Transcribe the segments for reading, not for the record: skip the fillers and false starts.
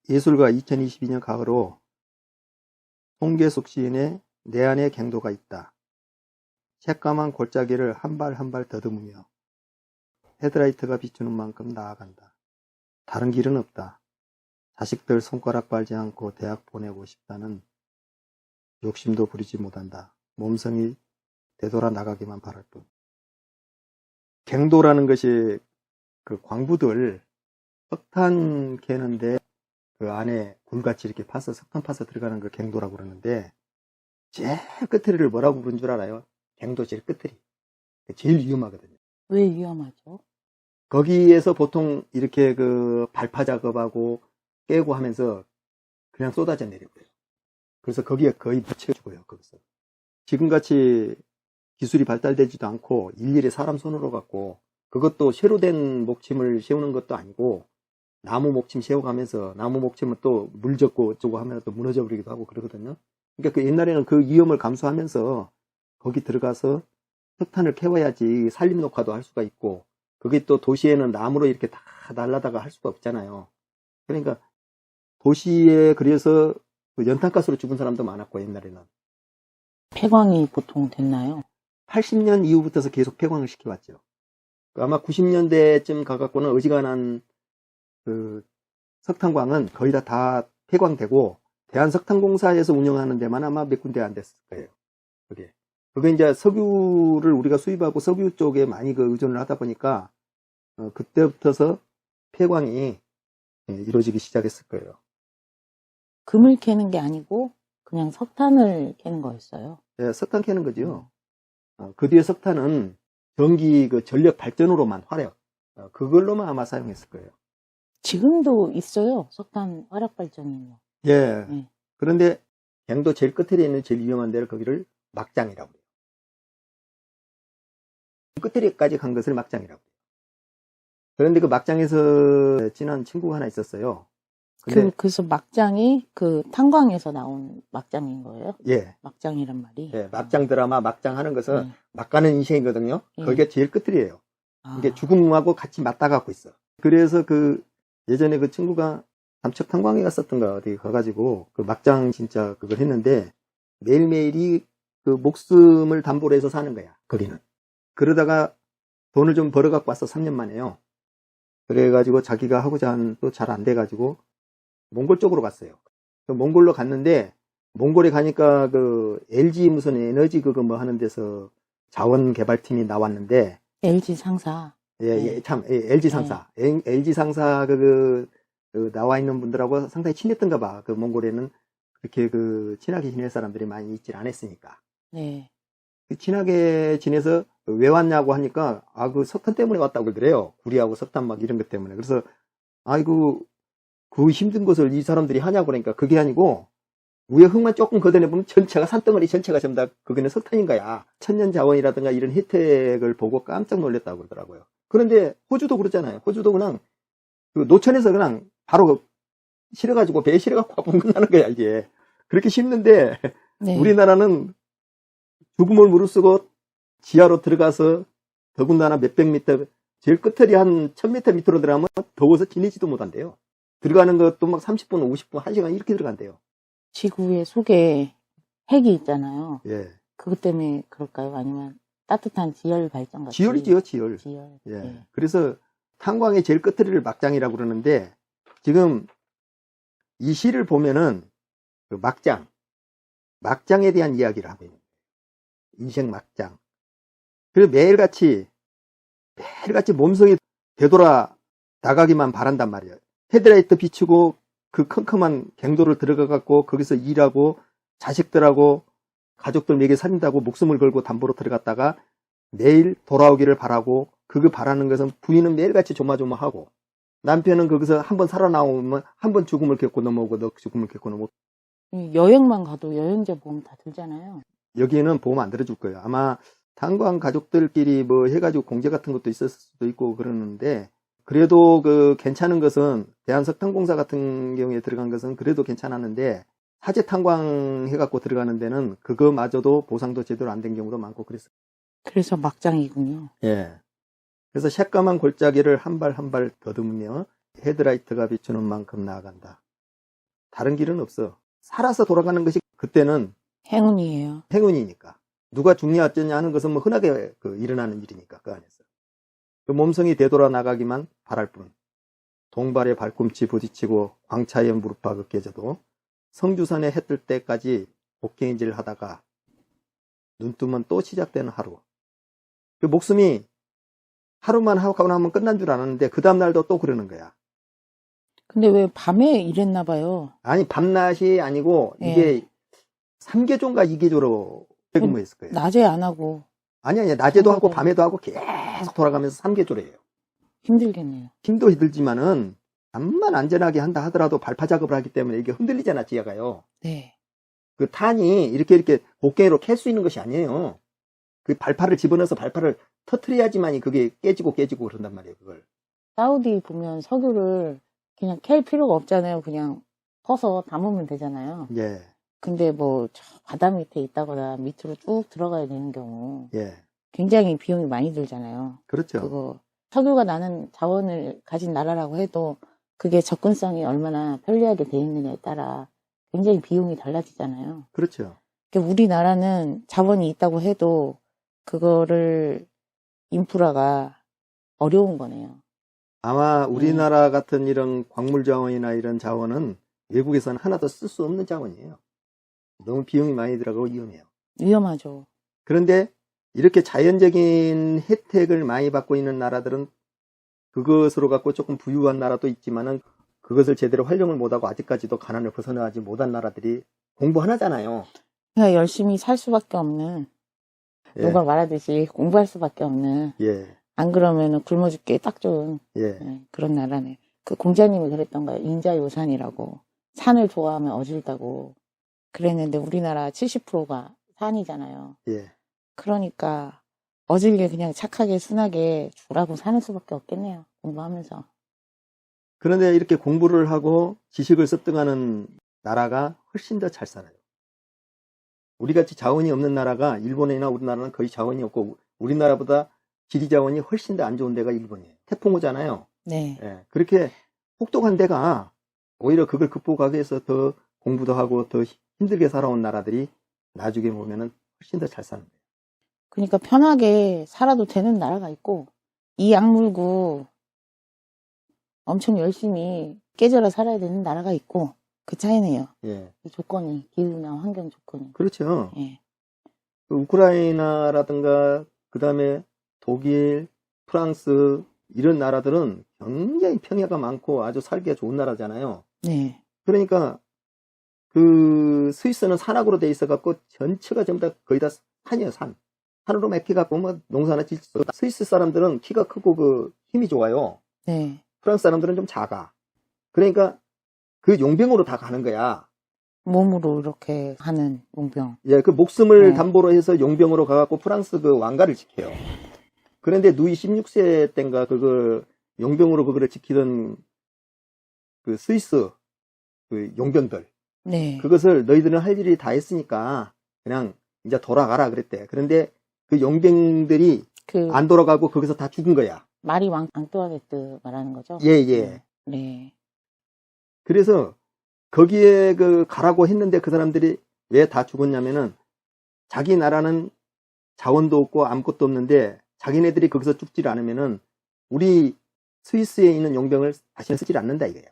예술가 2022년 가을호 송계숙 시인의 내 안에 갱도가 있다. 새까만 골짜기를 한 발 한 발 더듬으며 헤드라이트가 비추는 만큼 나아간다. 다른 길은 없다. 자식들 손가락 빨지 않고 대학 보내고 싶다는 욕심도 부리지 못한다. 몸성이 되돌아 나가기만 바랄 뿐. 갱도라는 것이 그 광부들 석탄 캐는데 그 안에 굴같이 이렇게 파서 석탄 파서 들어가는 그 갱도라고 그러는데 제일 끝트리를 뭐라고 부르는 줄 알아요? 갱도 제일 끝트리. 제일 위험하거든요. 왜 위험하죠? 거기에서 보통 이렇게 그 발파 작업하고 깨고 하면서 그냥 쏟아져 내려고요. 그래서 거기에 거의 묻혀 죽어요. 거기서. 지금같이 기술이 발달되지도 않고 일일이 사람 손으로 갖고 그것도 새로 된 목침을 세우는 것도 아니고 나무 목침 세워가면서 나무 목침은 또 물 젓고 어쩌고 하면 또 무너져 버리기도 하고 그러거든요. 그러니까 그 옛날에는 그 위험을 감수하면서 거기 들어가서 석탄을 캐와야지 산림 녹화도 할 수가 있고 그게 또 도시에는 나무로 이렇게 다 날라다가 할 수가 없잖아요. 그러니까 도시에 그래서 연탄가스로 죽은 사람도 많았고 옛날에는. 폐광이 보통 됐나요? 80년 이후부터서 계속 폐광을 시켜왔죠. 아마 90년대쯤 가갖고는 어지간한 그 석탄광은 거의 다 폐광되고 대한석탄공사에서 운영하는 데만 아마 몇 군데 안 됐을 거예요. 그게 이제 석유를 우리가 수입하고 석유 쪽에 많이 그 의존을 하다 보니까 그때부터서 폐광이 이루어지기 시작했을 거예요. 금을 캐는 게 아니고 그냥 석탄을 캐는 거였어요. 네, 석탄 캐는 거죠. 그 뒤에 석탄은 전기 그 전력 발전으로만 화력 그걸로만 아마 사용했을 거예요. 지금도 있어요. 석탄 화력 발전은요. 예. 네. 그런데 갱도 제일 끝에 있는 제일 위험한 데를 거기를 막장이라고 해요. 끝에까지 간 것을 막장이라고 해요. 그런데 그 막장에서 지난 친구가 하나 있었어요. 근데 그래서 막장이 그 탄광에서 나온 막장인 거예요? 예. 막장이란 말이? 예, 막장 드라마 막장 하는 것은 막 가는 인생이거든요. 거기가 제일 끝들이에요. 이게 죽음하고 같이 맞닿아갖고 있어. 그래서 그 예전에 그 친구가 삼척 탄광에 갔었던가 어디 가가지고 그 막장 진짜 그걸 했는데 매일매일이 그 목숨을 담보로 해서 사는 거야. 거기는. 그러다가 돈을 좀 벌어갖고 왔어. 3년 만에요. 그래가지고 자기가 하고자 한 또 잘 안 돼가지고 몽골 쪽으로 갔어요. 그 몽골로 갔는데 몽골에 가니까 그 LG 무슨 에너지 그거 뭐 하는 데서 자원개발팀이 나왔는데 LG 상사. 예, 참 LG 상사. LG 상사 그 나와 있는 분들하고 상당히 친했던가 봐. 그 몽골에는 그렇게 그 친하게 지낼 사람들이 많이 있질 않았으니까. 네. 친하게 지내서 왜 왔냐고 하니까 그 석탄 때문에 왔다고 그러더래요. 구리하고 석탄 막 이런 것 때문에. 그래서 아이고 그 힘든 것을 이 사람들이 하냐고 그러니까 그게 아니고 위에 흙만 조금 걷어내보면 전체가 산덩어리 전체가 전부 다 거기는 석탄인 거야. 천년 자원이라든가 이런 혜택을 보고 깜짝 놀랐다고 그러더라고요. 그런데 호주도 그렇잖아요. 호주도 그냥 그 노천에서 그냥 바로 실어가지고 배에 실어갖고 와보면 끝나는 거야 이게. 그렇게 쉽는데 네. 우리나라는 죽음을 무릅쓰고 지하로 들어가서 더군다나 몇백 미터 제일 끝들이 한 1000m 밑으로 들어가면 더워서 지내지도 못한대요. 들어가는 것도 막 30분, 50분, 1시간 이렇게 들어간대요. 지구의 속에 핵이 있잖아요. 예. 그것 때문에 그럴까요? 아니면 따뜻한 지열 발전 같은? 지열이지요, 지열. 예. 네. 그래서 탄광의 제일 끝들이를 막장이라고 그러는데 지금 이 시를 보면은 그 막장에 대한 이야기를 하고 있는 거예요. 인생 막장. 그리고 매일같이 몸속이 되돌아 나가기만 바란단 말이에요. 헤드라이트 비추고 그 컴컴한 갱도를 들어가갖고 거기서 일하고 자식들하고 가족들 먹여 살린다고 목숨을 걸고 담보로 들어갔다가 내일 돌아오기를 바라고 그거 바라는 것은 부인은 매일같이 조마조마하고 남편은 거기서 한번 살아나오면 한번 죽음을 겪고 넘어오고 너 죽음을 겪고 넘어오고 여행만 가도 여행자 보험 다 들잖아요. 여기에는 보험 안 들어줄 거예요. 아마 탄광 가족들끼리 뭐 해가지고 공제 같은 것도 있었을 수도 있고 그러는데 그래도 그 괜찮은 것은 대한석탄공사 같은 경우에 들어간 것은 그래도 괜찮았는데 사제 탄광 해갖고 들어가는 데는 그거마저도 보상도 제대로 안 된 경우도 많고 그랬어요. 그래서 막장이군요. 예. 그래서 새까만 골짜기를 한 발 한 발 더듬으며 헤드라이트가 비추는 만큼 나아간다. 다른 길은 없어. 살아서 돌아가는 것이 그때는 행운이에요. 행운이니까. 누가 죽냐 어쩌냐 하는 것은 뭐 흔하게 일어나는 일이니까 그 안에서. 그 몸성이 되돌아 나가기만 바랄 뿐. 동발의 발꿈치 부딪히고 광차에 무릎팍 깨져도 성주산에 해 뜰 때까지 복행인질 하다가 눈 뜨면 또 시작되는 하루. 그 목숨이 하루만 하고 나면 끝난 줄 알았는데 그 다음날도 또 그러는 거야. 근데 왜 밤에 일했나 봐요. 아니 밤낮이 아니고 예. 이게 3개조인가 2개조로 근무했을 거예요. 낮에 안 하고 아니 낮에도 하고 밤에도. 밤에도 하고 계속 돌아가면서 3개조를 해요. 힘들겠네요. 힘도 힘들지만은 암만 안전하게 한다 하더라도 발파 작업을 하기 때문에 이게 흔들리잖아 지하가요. 네. 그 탄이 이렇게 곡괭이로 캘 수 있는 것이 아니에요. 그 발파를 집어넣어서 발파를 터트려야지만이 그게 깨지고 그런단 말이에요. 그걸. 사우디 보면 석유를 그냥 캘 필요가 없잖아요. 그냥 퍼서 담으면 되잖아요. 예, 근데 뭐 저 바다 밑에 있다거나 밑으로 쭉 들어가야 되는 경우 예, 굉장히 비용이 많이 들잖아요. 그렇죠. 그거 석유가 나는 자원을 가진 나라라고 해도 그게 접근성이 얼마나 편리하게 돼 있느냐에 따라 굉장히 비용이 달라지잖아요. 그렇죠. 그러니까 우리나라는 자원이 있다고 해도 그거를 인프라가 어려운 거네요. 아마 우리나라 같은 이런 광물 자원이나 이런 자원은 외국에서는 하나도 쓸 수 없는 자원이에요. 너무 비용이 많이 들어가고 위험해요. 위험하죠. 그런데 이렇게 자연적인 혜택을 많이 받고 있는 나라들은 그것으로 갖고 조금 부유한 나라도 있지만은 그것을 제대로 활용을 못하고 아직까지도 가난을 벗어나지 못한 나라들이 공부 하나잖아요. 그냥 열심히 살 수밖에 없는, 예, 누가 말하듯이 공부할 수밖에 없는, 예, 안 그러면 굶어 죽기에 딱 좋은 예, 그런 나라네. 그 공자님이 그랬던 거예요. 인자요산이라고. 산을 좋아하면 어질다고 그랬는데 우리나라 70%가 산이잖아요. 예. 그러니까 어질게 그냥 착하게 순하게 주라고 사는 수밖에 없겠네요. 공부하면서. 그런데 이렇게 공부를 하고 지식을 습득하는 나라가 훨씬 더 잘 살아요. 우리같이 자원이 없는 나라가 일본이나 우리나라는 거의 자원이 없고 우리나라보다 지리 자원이 훨씬 더 안 좋은 데가 일본이에요. 태풍 오잖아요. 네. 예, 그렇게 혹독한 데가 오히려 그걸 극복하기 위해서 더 공부도 하고 더 힘들게 살아온 나라들이 나중에 보면은 훨씬 더 잘 사는 거예요. 그러니까 편하게 살아도 되는 나라가 있고 이 악물고 엄청 열심히 깨져라 살아야 되는 나라가 있고 그 차이네요. 예, 이 조건이, 기후나 환경 조건이. 그렇죠. 예. 그 우크라이나라든가 그 다음에 독일, 프랑스 이런 나라들은 굉장히 평야가 많고 아주 살기가 좋은 나라잖아요. 네. 그러니까 그 스위스는 산악으로 돼 있어 갖고 전체가 전부 다 거의 다 산이에요. 산으로 맺혀 갖고 뭐 농사나 질수. 스위스 사람들은 키가 크고 그 힘이 좋아요. 네. 프랑스 사람들은 좀 작아. 그러니까 그 용병으로 다 가는 거야. 몸으로 이렇게 하는 용병. 예, 그 목숨을 네. 담보로 해서 용병으로 가갖고 프랑스 그 왕가를 지켜요. 그런데 누이 16세 때인가 그걸 용병으로 그거를 지키던 그 스위스 그 용병들. 네. 그것을 너희들은 할 일이 다 했으니까 그냥 이제 돌아가라 그랬대. 그런데 그 용병들이 그 안 돌아가고 거기서 다 죽은 거야. 말이 앙뚜아네트 말하는 거죠? 예, 예. 네. 그래서 거기에 그 가라고 했는데 그 사람들이 왜 다 죽었냐면은 자기 나라는 자원도 없고 아무것도 없는데 자기네들이 거기서 죽질 않으면은 우리 스위스에 있는 용병을 다시는 쓰질 않는다 이거예요.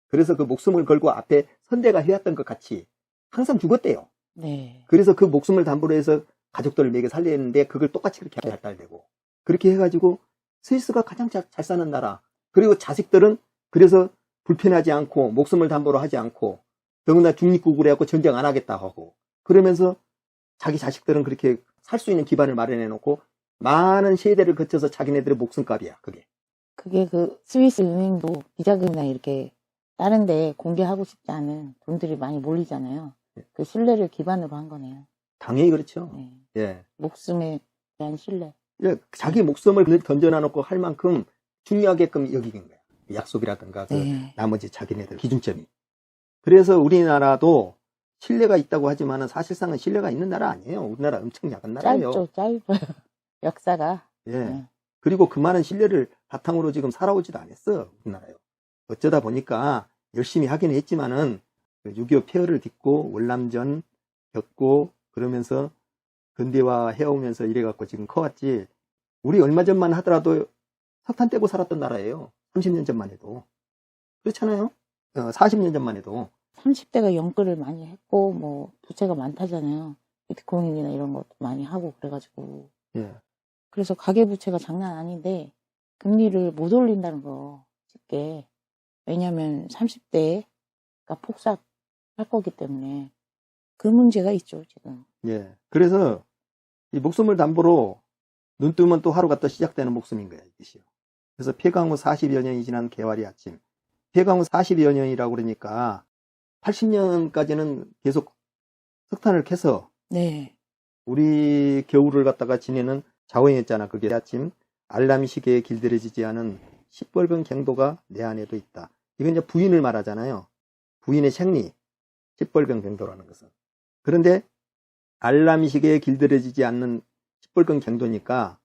그래서 그 목숨을 걸고 앞에 선대가 해왔던 것 같이 항상 죽었대요. 네. 그래서 그 목숨을 담보로 해서 가족들을 먹여 살리는데 그걸 똑같이 그렇게 발달되고 그렇게 해가지고 스위스가 가장 잘 사는 나라. 그리고 자식들은 그래서 불편하지 않고 목숨을 담보로 하지 않고 더구나 중립국으로 해갖고 전쟁 안 하겠다 하고 그러면서 자기 자식들은 그렇게 살 수 있는 기반을 마련해 놓고 많은 세대를 거쳐서 자기네들의 목숨값이야 그게. 그게 그 스위스 은행도 비자금이나 이렇게 다른 데 공개하고 싶지 않은 돈들이 많이 몰리잖아요. 그 신뢰를 기반으로 한 거네요. 당연히 그렇죠. 네. 예. 목숨에 대한 신뢰. 예, 자기 목숨을 던져놔놓고 할 만큼 중요하게끔 여기는 거야. 약속이라든가 그 네. 나머지 자기네들 기준점이. 그래서 우리나라도 신뢰가 있다고 하지만은 사실상은 신뢰가 있는 나라 아니에요. 우리나라 엄청 약한 나라예요. 짧아요. 역사가. 예. 네. 그리고 그 많은 신뢰를 바탕으로 지금 살아오지도 않았어. 우리나라요. 어쩌다 보니까 열심히 하긴 했지만은 6.25 폐허를 딛고 월남전 겪고 그러면서 근대화 해오면서 이래갖고 지금 커왔지. 우리 얼마 전만 하더라도 석탄 떼고 살았던 나라예요. 30년 전만 해도. 그렇잖아요. 40년 전만 해도. 30대가 연끌을 많이 했고, 뭐, 부채가 많다잖아요. 비트코인이나 이런 것도 많이 하고, 그래가지고. 예. 그래서 가계부채가 장난 아닌데, 금리를 못 올린다는 거, 쉽게. 왜냐면 30대가 폭삭할 거기 때문에. 그 문제가 있죠, 지금. 예. 그래서 이 목숨을 담보로 눈 뜨면 또 하루가 또 시작되는 목숨인 거야, 이것이요. 그래서 폐광후 40여 년이 지난 개화리 아침. 폐광후 40여 년이라고 그러니까 80년까지는 계속 석탄을 캐서 네. 우리 겨울을 갖다가 지내는 자원이었잖아. 그게 아침 알람 시계에 길들여지지 않은 시뻘건 갱도가 내 안에도 있다. 이건 이제 부인을 말하잖아요. 부인의 생리, 시뻘건 갱도라는 것은. 그런데 알람 시계에 길들여지지 않는 시뻘건 갱도니까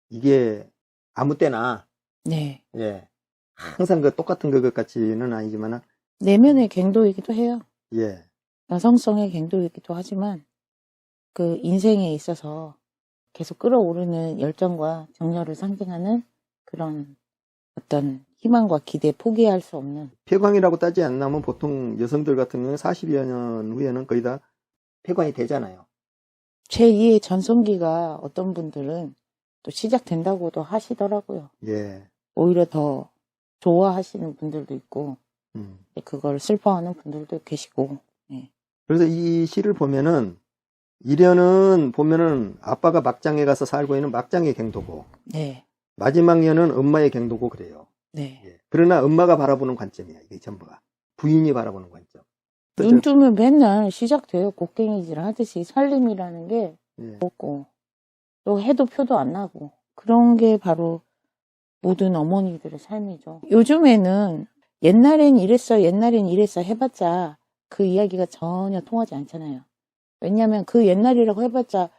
이게 아무 때나 네. 예, 항상 그 똑같은 것 같지는 아니지만 내면의 갱도이기도 해요. 예, 여성성의 갱도이기도 하지만, 그 인생에 있어서 계속 끌어오르는 열정과 정열을 상징하는 그런 어떤 희망과 기대, 포기할 수 없는. 폐광이라고 따지 않나면 보통 여성들 같은 경우는 40여 년 후에는 거의 다 폐광이 되잖아요. 제2의 전성기가 어떤 분들은 또 시작된다고도 하시더라고요. 예, 오히려 더 좋아하시는 분들도 있고, 그걸 슬퍼하는 분들도 계시고. 예. 그래서 이 시를 보면은 이련은 보면은 아빠가 막장에 가서 살고 있는 막장의 갱도고 네. 마지막 년은 엄마의 갱도고 그래요. 네. 예. 그러나 엄마가 바라보는 관점이야. 이게 전부가. 부인이 바라보는 관점. 눈 뜨면 맨날 시작돼요. 곡괭이질 하듯이 살림이라는 게 예. 없고, 또 해도 표도 안 나고, 그런 게 바로 모든 어머니들의 삶이죠. 요즘에는 옛날엔 이랬어 해봤자 그 이야기가 전혀 통하지 않잖아요. 왜냐면 그 옛날이라고 해봤자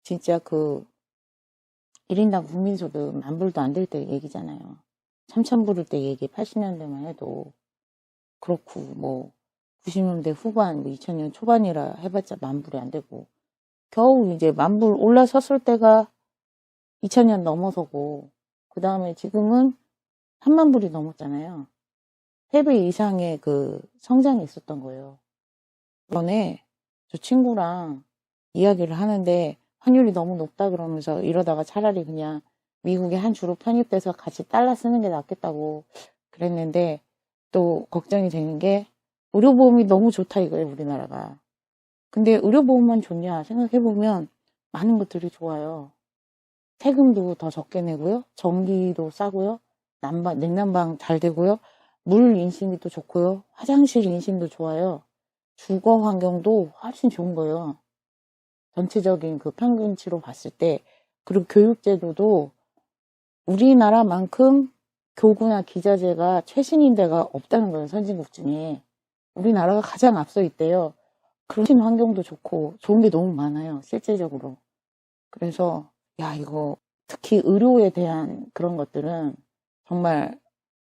진짜 그 1인당 국민소득 10,000불도 안 될 때 얘기잖아요. 3,000불일 때 얘기 80년대만 해도 그렇고, 뭐 90년대 후반, 2000년 초반이라 해봤자 10,000불이 안 되고, 겨우 이제 10,000불 올라섰을 때가 2000년 넘어서고, 그 다음에 지금은 30,000불이 넘었잖아요. 3배 이상의 그 성장이 있었던 거예요. 전에 저 친구랑 이야기를 하는데 환율이 너무 높다 그러면서 이러다가 차라리 그냥 미국에 한 주로 편입돼서 같이 달러 쓰는 게 낫겠다고 그랬는데, 또 걱정이 되는 게 의료보험이 너무 좋다 이거예요, 우리나라가. 근데 의료보험만 좋냐 생각해보면 많은 것들이 좋아요. 세금도 더 적게 내고요. 전기도 싸고요. 냉난방 잘 되고요. 물 인심도 좋고요. 화장실 인심도 좋아요. 주거 환경도 훨씬 좋은 거예요. 전체적인 그 평균치로 봤을 때. 그리고 교육제도도 우리나라만큼 교구나 기자재가 최신인 데가 없다는 거예요. 선진국 중에. 우리나라가 가장 앞서 있대요. 그런 환경도 좋고 좋은 게 너무 많아요. 실제적으로. 그래서 야, 이거 특히 의료에 대한 그런 것들은 정말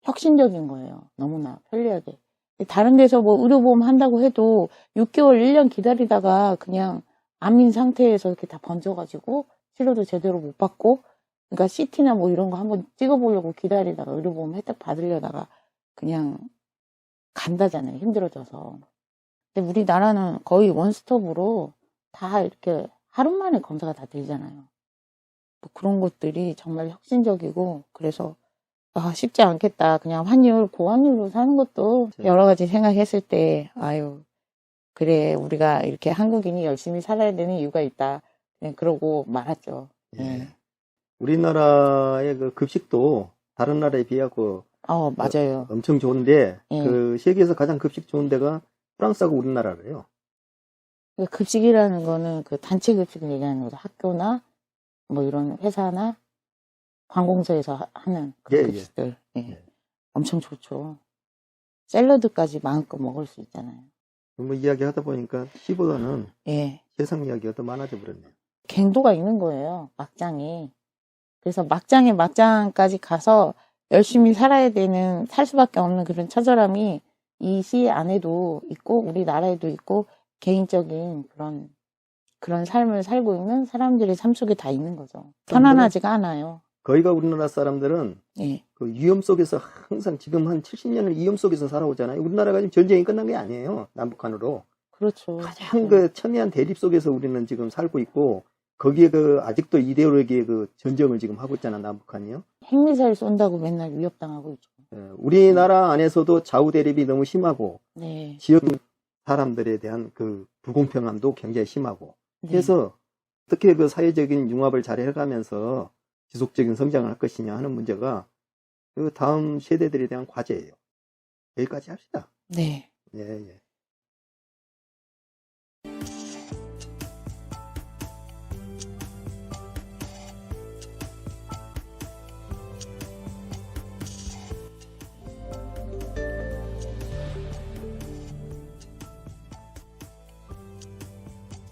혁신적인 거예요. 너무나 편리하게. 다른 데서 뭐 의료보험 한다고 해도 6개월, 1년 기다리다가 그냥 암인 상태에서 이렇게 다 번져가지고 치료도 제대로 못 받고, 그러니까 CT나 뭐 이런 거 한번 찍어보려고 기다리다가 의료보험 혜택 받으려다가 그냥 간다잖아요. 힘들어져서. 근데 우리나라는 거의 원스톱으로 다 이렇게 하루 만에 검사가 다 되잖아요. 뭐 그런 것들이 정말 혁신적이고, 그래서 쉽지 않겠다. 그냥 고환율로 사는 것도 여러 가지 생각했을 때, 아유, 그래, 우리가 이렇게 한국인이 열심히 살아야 되는 이유가 있다. 그냥 그러고 말았죠. 예. 우리나라의 그 급식도 다른 나라에 비하고 맞아요. 엄청 좋은데, 예. 그 세계에서 가장 급식 좋은 데가 프랑스하고 우리나라래요. 급식이라는 거는 그 단체 급식을 얘기하는 거죠. 학교나 뭐 이런 회사나 관공서에서 하는 그런 급식들. 예. 엄청 좋죠. 샐러드까지 마음껏 먹을 수 있잖아요. 뭐 이야기 하다 보니까 시보다는 예. 세상 이야기가 더 많아져 버렸네요. 갱도가 있는 거예요. 막장이. 그래서 막장까지 가서 열심히 살아야 되는, 살 수밖에 없는 그런 처절함이 이 시 안에도 있고 우리나라에도 있고 개인적인 그런 삶을 살고 있는 사람들의 삶 속에 다 있는 거죠. 편안하지가 않아요. 거기가 우리나라 사람들은 예. 그 위험 속에서 항상 지금 한 70년을 위험 속에서 살아오잖아요. 우리나라가 지금 전쟁이 끝난 게 아니에요. 남북한으로. 그렇죠. 가장 그 첨예한 대립 속에서 우리는 지금 살고 있고 거기에 그 아직도 이데올로기의 그 전쟁을 지금 하고 있잖아, 남북한이요. 핵미사일 쏜다고 맨날 위협당하고 있죠. 우리나라 안에서도 좌우 대립이 너무 심하고 네. 지역 사람들에 대한 그 불공평함도 굉장히 심하고 네. 그래서 어떻게 그 사회적인 융합을 잘 해가면서 지속적인 성장을 할 것이냐 하는 문제가 그 다음 세대들에 대한 과제예요. 여기까지 합시다. 네. 예, 예.